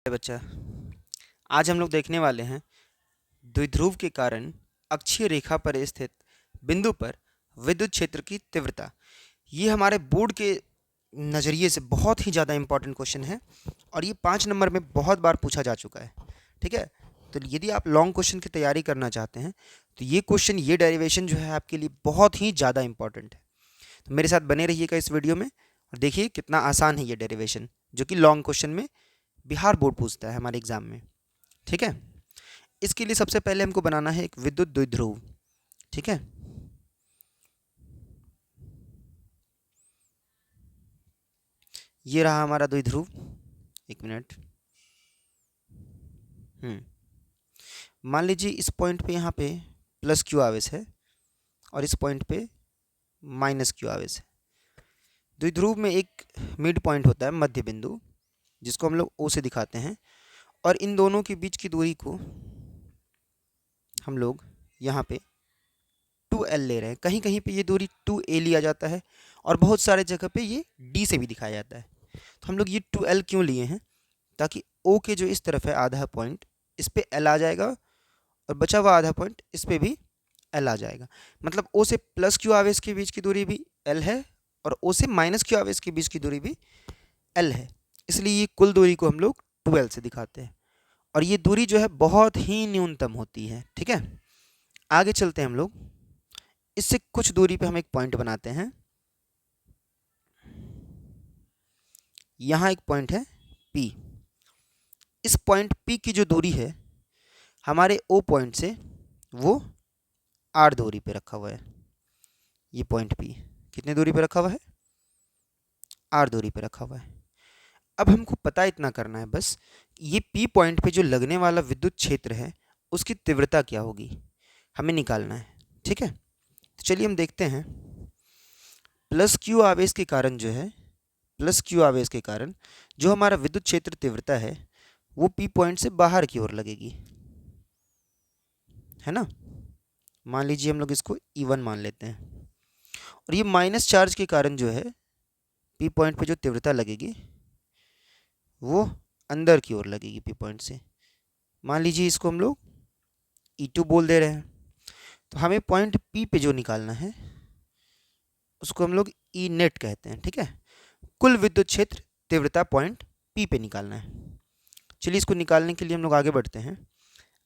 बच्चा, आज हम लोग देखने वाले हैं द्विध्रुव के कारण अक्षीय रेखा पर स्थित बिंदु पर विद्युत क्षेत्र की तीव्रता। ये हमारे बोर्ड के नज़रिए से बहुत ही ज़्यादा इंपॉर्टेंट क्वेश्चन है और ये 5 नंबर में बहुत बार पूछा जा चुका है। ठीक है, तो यदि आप लॉन्ग क्वेश्चन की तैयारी करना चाहते हैं तो ये क्वेश्चन, ये डेरिवेशन जो है आपके लिए बहुत ही ज़्यादा इंपॉर्टेंट है। तो मेरे साथ बने रहिएगा इस वीडियो में और देखिए कितना आसान है ये डेरिवेशन, जो कि लॉन्ग क्वेश्चन में बिहार बोर्ड पूछता है हमारे एग्जाम में। ठीक है, इसके लिए सबसे पहले हमको बनाना है एक विद्युत द्विध्रुव। ठीक है, ये रहा हमारा द्विध्रुव। एक मिनट। मान लीजिए इस पॉइंट पे यहाँ पे प्लस क्यू आवेश है और इस पॉइंट पे माइनस क्यू आवेश है। द्विध्रुव में एक मिड पॉइंट होता है, मध्य बिंदु, जिसको हम लोग ओ से दिखाते हैं, और इन दोनों के बीच की दूरी को हम लोग यहाँ पे 2L ले रहे हैं। कहीं कहीं पे ये दूरी 2A लिया जाता है और बहुत सारे जगह पे ये D से भी दिखाया जाता है। तो हम लोग ये 2L क्यों लिए हैं? ताकि O के जो इस तरफ है आधा पॉइंट, इस पे L आ जाएगा और बचा हुआ आधा पॉइंट इस पे भी L आ जाएगा। मतलब O से प्लस क्यू आवेश के बीच की दूरी भी L है और O से माइनस क्यू आवेश के बीच की दूरी भी L है। इसलिए ये कुल दूरी को हम लोग 2L से दिखाते हैं और ये दूरी जो है बहुत ही न्यूनतम होती है। ठीक है, आगे चलते हैं हम लोग। इससे कुछ दूरी पे हम एक पॉइंट बनाते हैं। यहाँ एक पॉइंट है P। इस पॉइंट P की जो दूरी है हमारे O पॉइंट से, वो R दूरी पे रखा हुआ है। ये पॉइंट P कितने दूरी पे रखा हुआ है? R दूरी पे रखा हुआ है। अब हमको पता इतना करना है बस, ये P पॉइंट पे जो लगने वाला विद्युत क्षेत्र है उसकी तीव्रता क्या होगी, हमें निकालना है। ठीक है, तो चलिए हम देखते हैं। प्लस क्यू आवेश के कारण जो है, प्लस क्यू आवेश के कारण जो हमारा विद्युत क्षेत्र तीव्रता है वो P पॉइंट से बाहर की ओर लगेगी, है ना। मान लीजिए हम लोग इसको E1 मान लेते हैं और ये माइनस चार्ज के कारण जो है P पॉइंट पे जो तीव्रता लगेगी वो अंदर की ओर लगेगी P पॉइंट से। मान लीजिए इसको हम लोग E2 बोल दे रहे हैं। तो हमें पॉइंट P पे जो निकालना है उसको हम लोग E नेट कहते हैं। ठीक है, कुल विद्युत क्षेत्र तीव्रता पॉइंट P पे निकालना है। चलिए इसको निकालने के लिए हम लोग आगे बढ़ते हैं।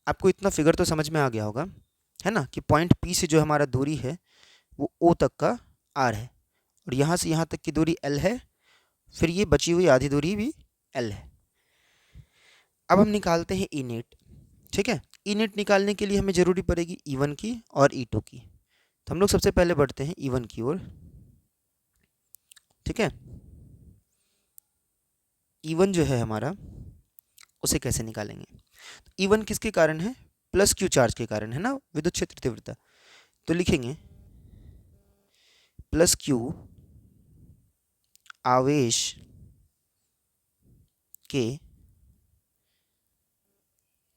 आपको इतना फिगर तो समझ में आ गया होगा, है ना, कि पॉइंट P से जो हमारा दूरी है वो O तक का R है और यहाँ से यहाँ तक की दूरी L है, फिर ये बची हुई आधी दूरी भी L है। अब हम निकालते हैं E नेट। ठीक है, E नेट निकालने के लिए हमें ज़रूरी पड़ेगी E1 की और E2 की। तो हम लोग सबसे पहले बढ़ते हैं E1 की ओर। ठीक है, E1 जो है हमारा, उसे कैसे निकालेंगे? E1 किसके कारण है? प्लस क्यू चार्ज के कारण, है ना, विद्युत क्षेत्र तीव्रता। तो लिखेंगे प्लस क्यू आवेश के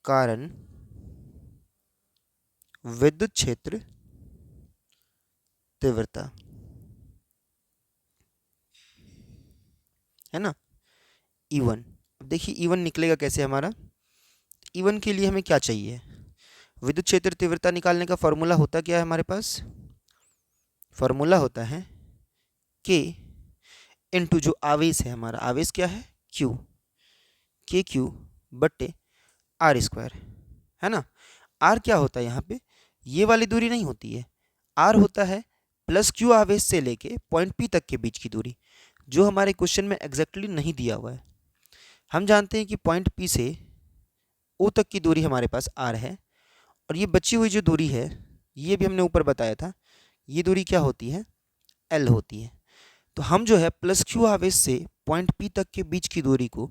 कारण विद्युत क्षेत्र तीव्रता, है ना, E1। अब देखिए E1 निकलेगा कैसे हमारा। E1 के लिए हमें क्या चाहिए? विद्युत क्षेत्र तीव्रता निकालने का फॉर्मूला होता क्या है हमारे पास? फॉर्मूला होता है K इंटू जो आवेश है हमारा, आवेश क्या है? Q, KQ बट्टे R स्क्वायर, है ना। R क्या होता है यहाँ पे? ये वाली दूरी नहीं होती है। R होता है प्लस क्यू आवेश से लेके पॉइंट P तक के बीच की दूरी, जो हमारे क्वेश्चन में एग्जैक्टली नहीं दिया हुआ है। हम जानते हैं कि पॉइंट P से O तक की दूरी हमारे पास R है और ये बची हुई जो दूरी है, ये भी हमने ऊपर बताया था, ये दूरी क्या होती है? L होती है। तो हम जो है प्लस क्यू आवेश से पॉइंट P तक के बीच की दूरी को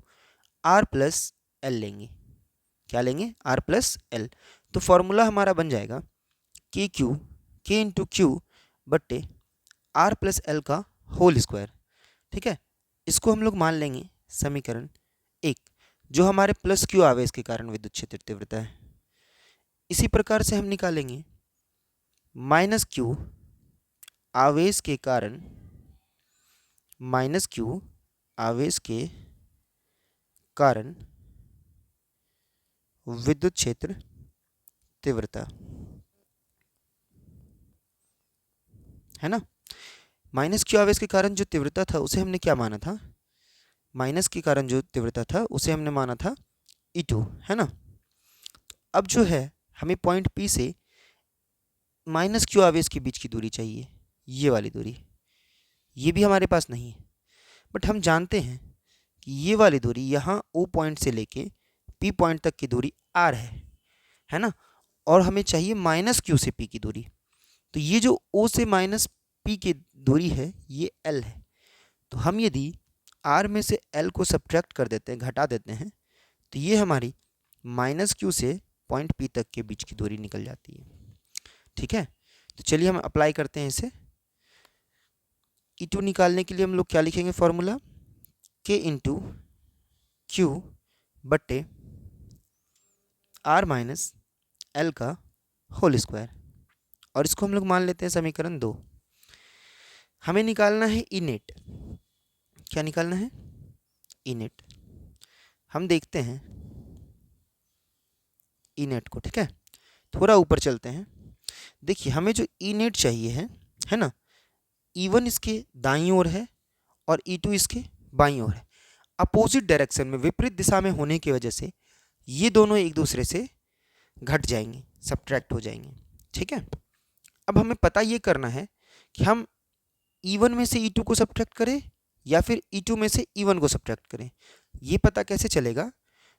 R प्लस L लेंगे। क्या लेंगे? R plus L। तो फॉर्मूला हमारा बन जाएगा के क्यू, के इंटू क्यू बट्टे R प्लस L का होल स्क्वायर। ठीक है, इसको हम लोग मान लेंगे समीकरण 1, जो हमारे प्लस क्यू आवेश के कारण विद्युत क्षेत्र तीव्रता है। इसी प्रकार से हम निकालेंगे माइनस क्यू आवेश के कारण, माइनस क्यू आवेश के कारण विद्युत क्षेत्र तीव्रता, है ना। माइनस क्यू आवेश के कारण जो तीव्रता था उसे हमने क्या माना था, माइनस के कारण जो तीव्रता था उसे हमने माना था E2, है ना। अब जो है हमें पॉइंट P से माइनस क्यू आवेश के बीच की दूरी चाहिए, ये वाली दूरी, ये भी हमारे पास नहीं है, बट हम जानते हैं कि ये वाली दूरी यहाँ O पॉइंट से लेके P पॉइंट तक की दूरी R है ना। और हमें चाहिए माइनस क्यू से P की दूरी, तो ये जो O से माइनस P की दूरी है ये L है। तो हम यदि R में से L को सब्ट्रैक्ट कर देते हैं, घटा देते हैं, तो ये हमारी माइनस क्यू से पॉइंट P तक के बीच की दूरी निकल जाती है। ठीक है, तो चलिए हम अप्लाई करते हैं इसे। E2 निकालने के लिए हम लोग क्या लिखेंगे फॉर्मूला, K इंटू क्यू बट्टे R माइनस L का होल स्क्वायर, और इसको हम लोग मान लेते हैं समीकरण 2। हमें निकालना है ई नेट, क्या निकालना है, ई नेट। हम देखते हैं ई नेट को, ठीक है। थोड़ा ऊपर चलते हैं, देखिए हमें जो ई नेट चाहिए है ना, E1 इसके दाईं ओर है और E2 इसके बाईं ओर है। अपोजिट डायरेक्शन में, विपरीत दिशा में होने की वजह से ये दोनों एक दूसरे से घट जाएंगे, सब्ट्रैक्ट हो जाएंगे, ठीक है। अब हमें पता ये करना है कि हम E1 में से E2 को सब्ट्रैक्ट करें या फिर E2 में से E1 को सब्ट्रैक्ट करें। ये पता कैसे चलेगा,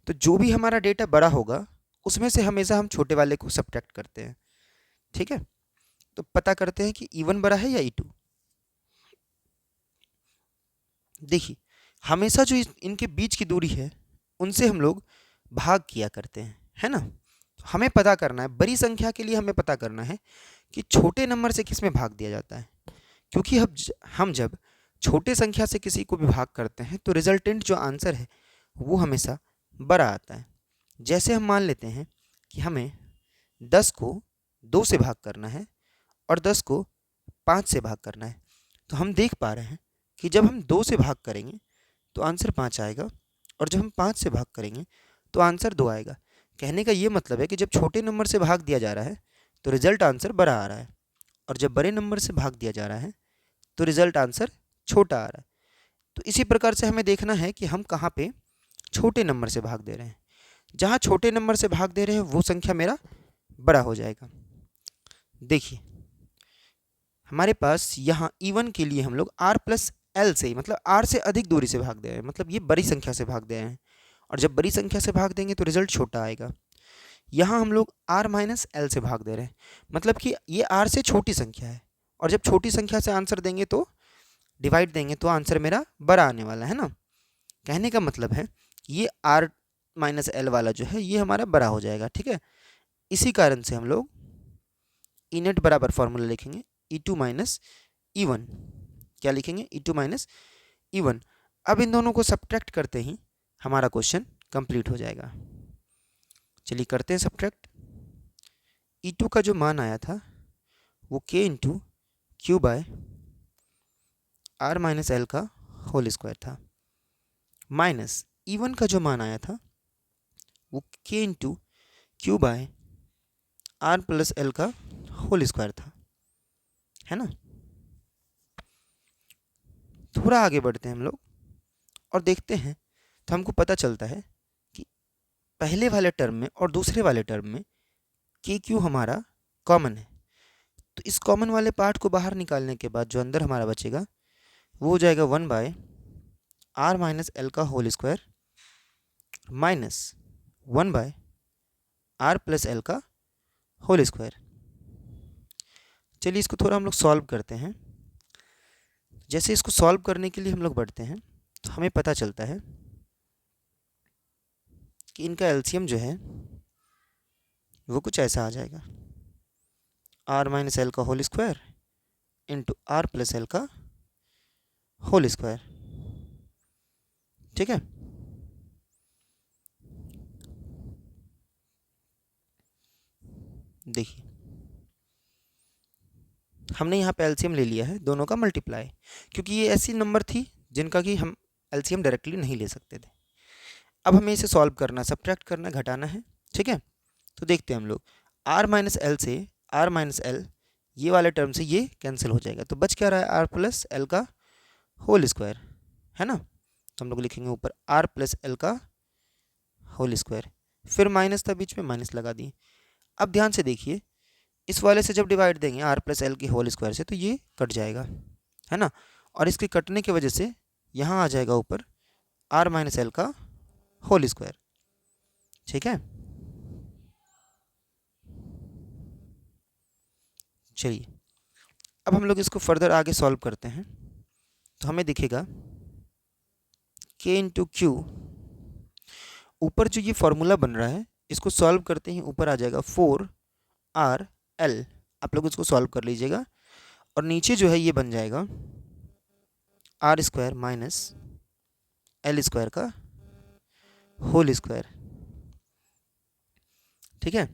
तो जो भी हमारा डेटा बड़ा होगा उसमें से हमेशा हम छोटे वाले को सब्ट्रैक्ट करते हैं, ठीक है। तो पता करते हैं कि E1 बड़ा है या E2। देखिए हमेशा जो इनके बीच की दूरी है उनसे हम लोग भाग किया करते हैं, है ना। हमें पता करना है, बड़ी संख्या के लिए हमें पता करना है कि छोटे नंबर से किस में भाग दिया जाता है, क्योंकि हम जब छोटे संख्या से किसी को भी भाग करते हैं तो रिजल्टेंट जो आंसर है वो हमेशा बड़ा आता है। जैसे हम मान लेते हैं कि हमें 10 को 2 से भाग करना है और 10 को 5 से भाग करना है, तो हम देख पा रहे हैं कि जब हम 2 से भाग करेंगे तो आंसर 5 आएगा, और जब हम 5 से भाग करेंगे तो आंसर 2 आएगा। कहने का ये मतलब है कि जब छोटे नंबर से भाग दिया जा रहा है तो रिजल्ट आंसर बड़ा आ रहा है, और जब बड़े नंबर से भाग दिया जा रहा है तो रिजल्ट आंसर छोटा आ रहा है। तो इसी प्रकार से हमें देखना है कि हम कहाँ पे छोटे नंबर से भाग दे रहे हैं। जहाँ छोटे नंबर से भाग दे रहे हैं वो संख्या मेरा बड़ा हो जाएगा। देखिए हमारे पास यहाँ E1 के लिए हम लोग R प्लस L से, मतलब R से अधिक दूरी से भाग दे रहे हैं, मतलब ये बड़ी संख्या से भाग दे रहे हैं, और जब बड़ी संख्या से भाग देंगे तो रिजल्ट छोटा आएगा। यहाँ हम लोग R माइनस L से भाग दे रहे हैं, मतलब कि ये R से छोटी संख्या है, और जब छोटी संख्या से आंसर देंगे तो डिवाइड देंगे तो आंसर मेरा बड़ा आने वाला है ना। कहने का मतलब है ये R माइनस L वाला जो है ये हमारा बड़ा हो जाएगा, ठीक है। इसी कारण से हम लोग ई नेट बराबर फॉर्मूला लिखेंगे E2 माइनस E1, क्या लिखेंगे, E2 माइनस E1। अब इन दोनों को सब्ट्रैक्ट करते ही हमारा क्वेश्चन कंप्लीट हो जाएगा। चलिए करते हैं सब्ट्रैक्ट। E2 का जो मान आया था वो K into Q by R minus L का होल स्क्वायर था, माइनस E1 का जो मान आया था वो K into Q by R plus L का होल स्क्वायर था, है ना। थोड़ा आगे बढ़ते हैं हम लोग और देखते हैं, तो हमको पता चलता है कि पहले वाले टर्म में और दूसरे वाले टर्म में के क्यू हमारा कॉमन है, तो इस कॉमन वाले पार्ट को बाहर निकालने के बाद जो अंदर हमारा बचेगा वो हो जाएगा 1 बाय R माइनस L का whole square minus 1 by R plus L का होल स्क्वायर। चलिए इसको थोड़ा हम लोग सॉल्व करते हैं। जैसे इसको सॉल्व करने के लिए हम लोग बढ़ते हैं तो हमें पता चलता है कि इनका एलसीएम जो है वो कुछ ऐसा आ जाएगा, R माइनस L का whole square into R plus L का होल स्क्वायर, ठीक है। देखिए हमने यहाँ पे एलसीएम ले लिया है दोनों का मल्टीप्लाई, क्योंकि ये ऐसी नंबर थी जिनका कि हम एलसीएम डायरेक्टली नहीं ले सकते थे। अब हमें इसे सॉल्व करना, सब्ट्रैक्ट करना, घटाना है। ठीक है, तो देखते हैं हम लोग आर माइनस एल से आर माइनस एल ये वाले टर्म से ये कैंसिल हो जाएगा, तो बच क्या रहा है आर प्लस एल का होल स्क्वायर, है ना। तो हम लोग लिखेंगे ऊपर आर प्लस एल का होल स्क्वायर, फिर माइनस था बीच में, माइनस लगा दिए। अब ध्यान से देखिए, इस वाले से जब डिवाइड देंगे आर प्लस एल के होल स्क्वायर से तो ये कट जाएगा, है ना। और इसके कटने की वजह से यहाँ आ जाएगा ऊपर आर माइनस एल का होल स्क्वायर, ठीक है। चलिए अब हम लोग इसको फर्दर आगे सॉल्व करते हैं, तो हमें दिखेगा k इंटू क्यू, ऊपर जो ये फॉर्मूला बन रहा है इसको सॉल्व करते ही ऊपर आ जाएगा 4RL, आप लोग इसको सॉल्व कर लीजिएगा, और नीचे जो है ये बन जाएगा R square minus L square का होल स्क्वायर, ठीक है।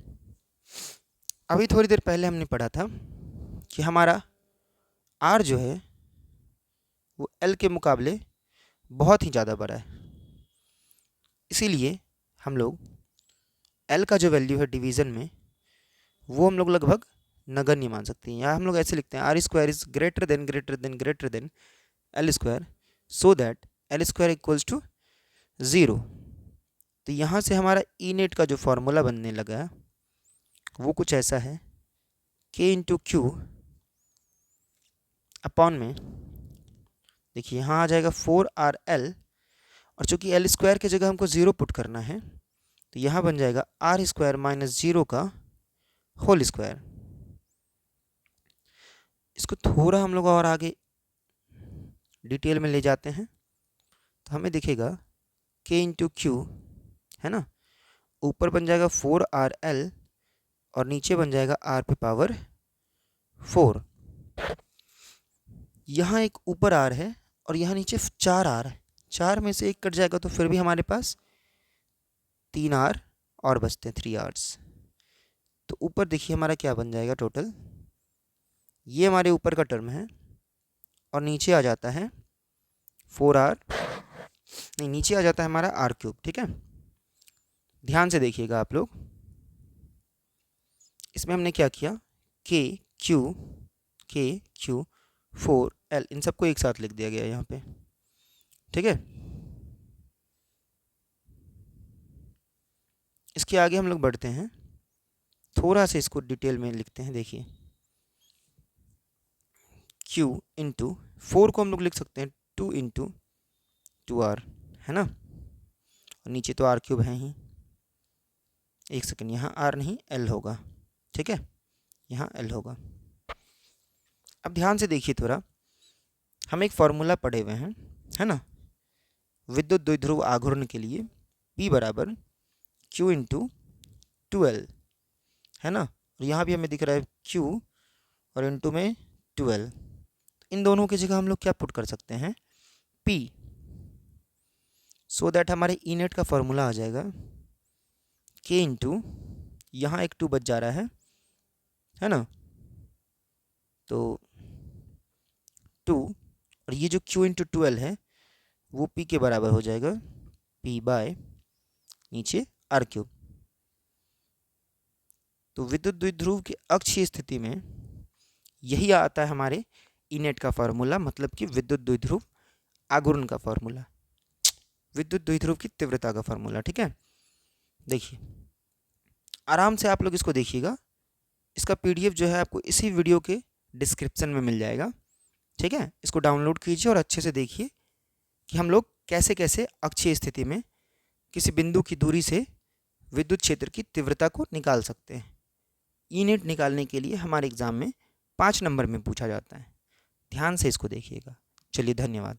अभी थोड़ी देर पहले हमने पढ़ा था कि हमारा आर जो है वो एल के मुकाबले बहुत ही ज़्यादा बड़ा है, इसीलिए हम लोग एल का जो वैल्यू है डिवीज़न में वो हम लोग लगभग नगण्य मान सकते हैं। यहाँ हम लोग ऐसे लिखते हैं R square is greater than L square so that L square equals to 0। तो यहाँ से हमारा ई नेट का जो फॉर्मूला बनने लगा वो कुछ ऐसा है, के इंटू क्यू अपॉन में, देखिए यहाँ आ जाएगा 4RL, और चूंकि एल स्क्वायर की जगह हमको 0 पुट करना है तो यहाँ बन जाएगा आर स्क्वायर माइनस 0 का होल स्क्वायर। इसको थोड़ा हम लोग और आगे डिटेल में ले जाते हैं तो हमें दिखेगा के इंटू क्यू, है ना, ऊपर बन जाएगा 4RL और नीचे बन जाएगा आर पे पावर 4। यहाँ एक ऊपर आर है और यहाँ नीचे 4R है, 4 में से एक कट जाएगा तो फिर भी हमारे पास 3R और बचते हैं 3Rs। तो ऊपर देखिए हमारा क्या बन जाएगा टोटल, ये हमारे ऊपर का टर्म है और नीचे आ जाता है 4R, नहीं नीचे आ जाता है हमारा R क्यूब, ठीक है। ध्यान से देखिएगा आप लोग, इसमें हमने क्या किया, के क्यू 4L इन सबको एक साथ लिख दिया गया यहाँ पे, ठीक है। इसके आगे हम लोग बढ़ते हैं, थोड़ा सा इसको डिटेल में लिखते हैं। देखिए Q इंटू 4 को हम लोग लिख सकते हैं 2 इंटू 2R, है ना, और नीचे तो R क्यूब है ही। एक सेकंड, यहाँ R नहीं L होगा, ठीक है, यहाँ L होगा। अब ध्यान से देखिए थोड़ा, हम एक फॉर्मूला पढ़े हुए हैं, है ना, विद्युत द्विध्रुव आघूर्ण के लिए P बराबर Q इंटू 2L, है ना, और यहाँ भी हमें दिख रहा है Q और इंटू में 2L। इन दोनों की जगह हम लोग क्या पुट कर सकते हैं, P, सो दैट हमारे ई नेट का फॉर्मूला आ जाएगा K इंटू, यहाँ एक 2 बच जा रहा है ना, तो 2 और ये जो Q इंटू 2L है वो P के बराबर हो जाएगा P बाय नीचे R क्यूब। तो विद्युत द्विध्रुव की अक्षीय स्थिति में यही आता है हमारे ई नेट का फॉर्मूला, मतलब कि विद्युत द्विध्रुव आघूर्ण का फॉर्मूला, विद्युत द्विध्रुव की तीव्रता का फॉर्मूला, ठीक है। देखिए आराम से आप लोग इसको देखिएगा, इसका PDF जो है आपको इसी वीडियो के डिस्क्रिप्शन में मिल जाएगा, ठीक है। इसको डाउनलोड कीजिए और अच्छे से देखिए कि हम लोग कैसे कैसे अक्षीय स्थिति में किसी बिंदु की दूरी से विद्युत क्षेत्र की तीव्रता को निकाल सकते हैं। ई नेट निकालने के लिए हमारे एग्ज़ाम में 5 नंबर में पूछा जाता है, ध्यान से इसको देखिएगा। चलिए धन्यवाद।